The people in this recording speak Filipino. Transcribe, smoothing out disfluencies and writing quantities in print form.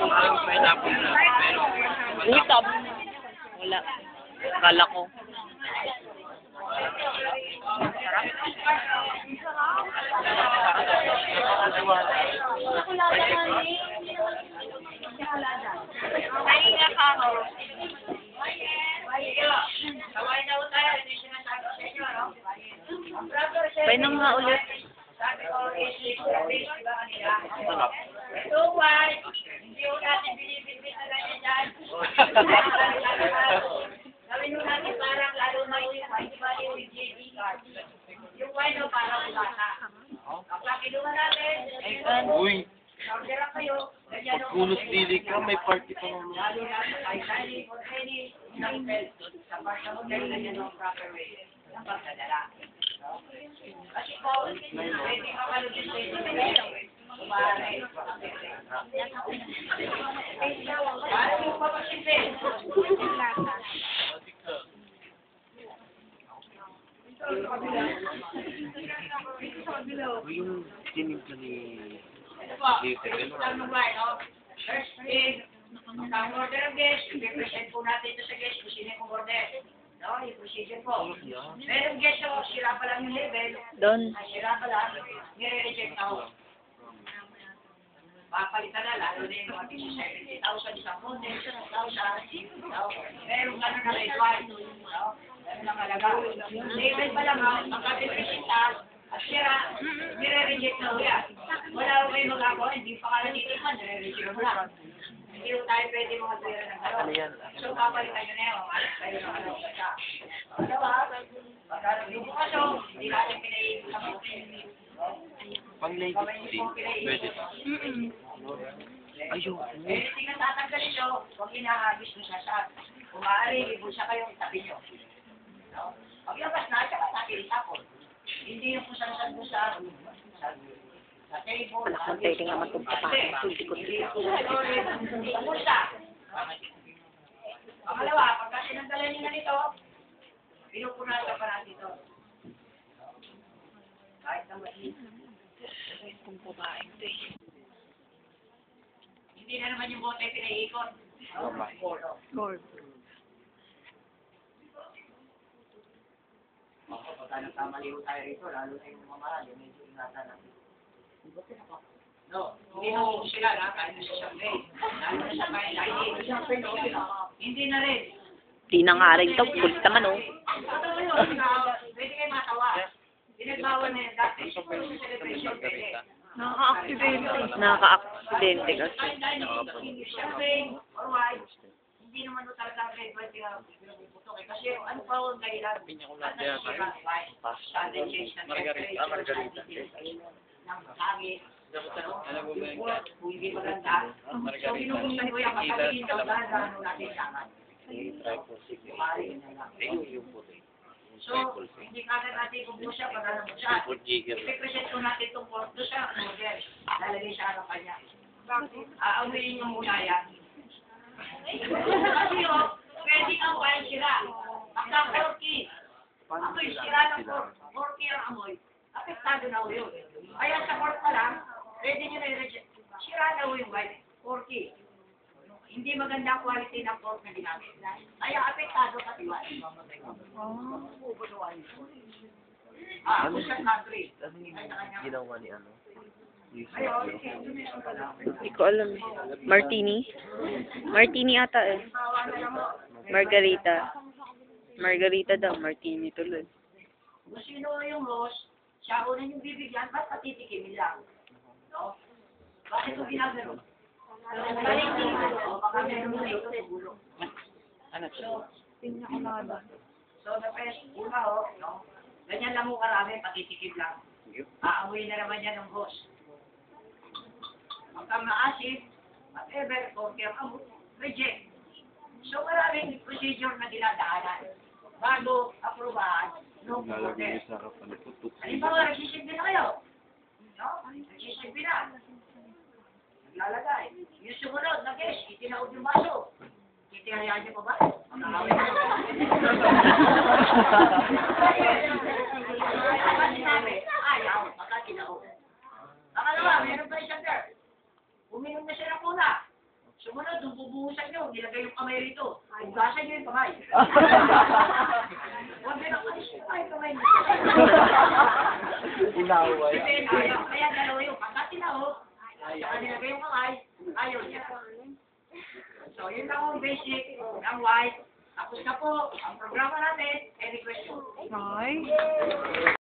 Parang pineapple na, pero Utab. Wala. Kala ko. Painom nga ulit. sarap. So why? Hindi ko natin binibigyan na lang yan dyan. Gawin mo natin parang lalo na yung wine, di ba yung JD card? Yung wine o parang bata. Kapag kinuha natin, Uy, order kayo. pagkulos dili ka, may party pa naman. Lalo na sa Kaisani, or any hotel, sa parang hotel na yan ang proper way. Ang pagdadala. Kasi po, pwede makalugin sa inyo. Kumare. Paano yung papasipin? Yung tinimpla ni First thing, ang order of guest, i-present po natin ito sa guest kung sino yung order. No, yung procedure po. Merong guest ako, sira pa lang yung level. Doon. Sira pa lang, nire-reject ako. Papalitan na, lalo na yung mga 70,000 isang model, 1,000. Merong gano'n na red wine. Gano'n ang halaga. Level pa lang, pagka-presenta, at sira, nire-reject na ulit. Wala ko kayo magagawa, hindi pa ka natitikman, nire-reject mo lang. Hindi ko tayo pwede mga tuwira ng gano'n. So, papalitan nyo na yun, alas kayo ng ano. Dalawa, pagka yung kaso, hindi natin pinahihigit sa mga. pang ladies din, pwede ba? Ayun. Eh, tingnan tatanggalin nyo, huwag hinahagis mo siya sa, kung maaari, ibul siya kayong tabi nyo. No? Pag labas na, siya matagil tapon. Hindi yung kung saan sa table. Anak mo tayo nga matugtapakin. Hindi yung sa bulsa. Pangalawa, pagka sinanggalan nyo na nito, pinupunasan pa natin ito. Kahit na maliit. Kung babaeng ito eh. Hindi na naman yung bote pinaiikot. Gold. Pagka nagkamaliw tayo rito, lalo na yung mga marami, medyo ingatan natin. No, hindi na kung sila na, kahit na sa champagne. Lalo na sa kain, hindi na rin. Di na nga rin ito. Kulit naman oh. Pwede kayo matawa. Pinagbawal na yan dati. Celebration pwede. Nakaka-aksidente kasi. Champagne or wine, hindi naman ito talaga pwede pinuputok eh. Kasi ano pa ang dahilan? Sudden change ng temperature. Margarita. Ng hangin. Hindi maganda. So, pinupusan ko yan. Masabihin daw dahan natin yaman. So, hindi kagad natin kung siya pag alam mo siya. I-present ko natin itong porto siya, model. Lalagay sa harapan niya. Aamuin niyo muna yan. Kasi yun, pwede ang wine sila. Pagka porky. Amoy, sila ng porky ang amoy. Apektado na ho yun. Kaya sa port pa lang, pwede nyo na i-reject. Sira na ho yung wine. Porky. Hindi maganda quality ng pork na ginamit. Kaya apektado pati wine. Usap country. Ginawa ni ano? Hindi ko alam eh. Martini? Martini ata eh. Margarita. Margarita daw. Martini tuloy. Kung sino yung host, siya una yung bibigyan, ba't patitikimin lang? No? Bakit ito ginagano? Baka meron mo ito sa gulo. So, the best, una ho, no? Ganyan lang mo karami, patitikim lang. Aamuin na naman yan ng host. Pagka maasin, whatever, okay ang reject. So, maraming procedure na dinadaanan. Bago aprobahan, no order. Halimbawa, nagsisilbi na kayo. No? Nagsisilbi na. Naglalagay. Yung sumunod na guest, itinaod yung baso. Itihayaan niyo pa ba? Magkakawin na. Ayaw, magkakinaod. Pangalawa, meron pa isang girl. Uminom na siya ng kuna. Sumunod, nung bubuhusan nyo, nilagay yung kamay rito. Hugasan nyo yung kamay. Huwag nyo na kamay nyo. Inaway. Kaya dalawa yung pagkatin na ho. Saka nilagay yung kamay. Ayaw niya. So, yun lang ang basic ng white. Tapos na po, ang programa natin, any question? Ay.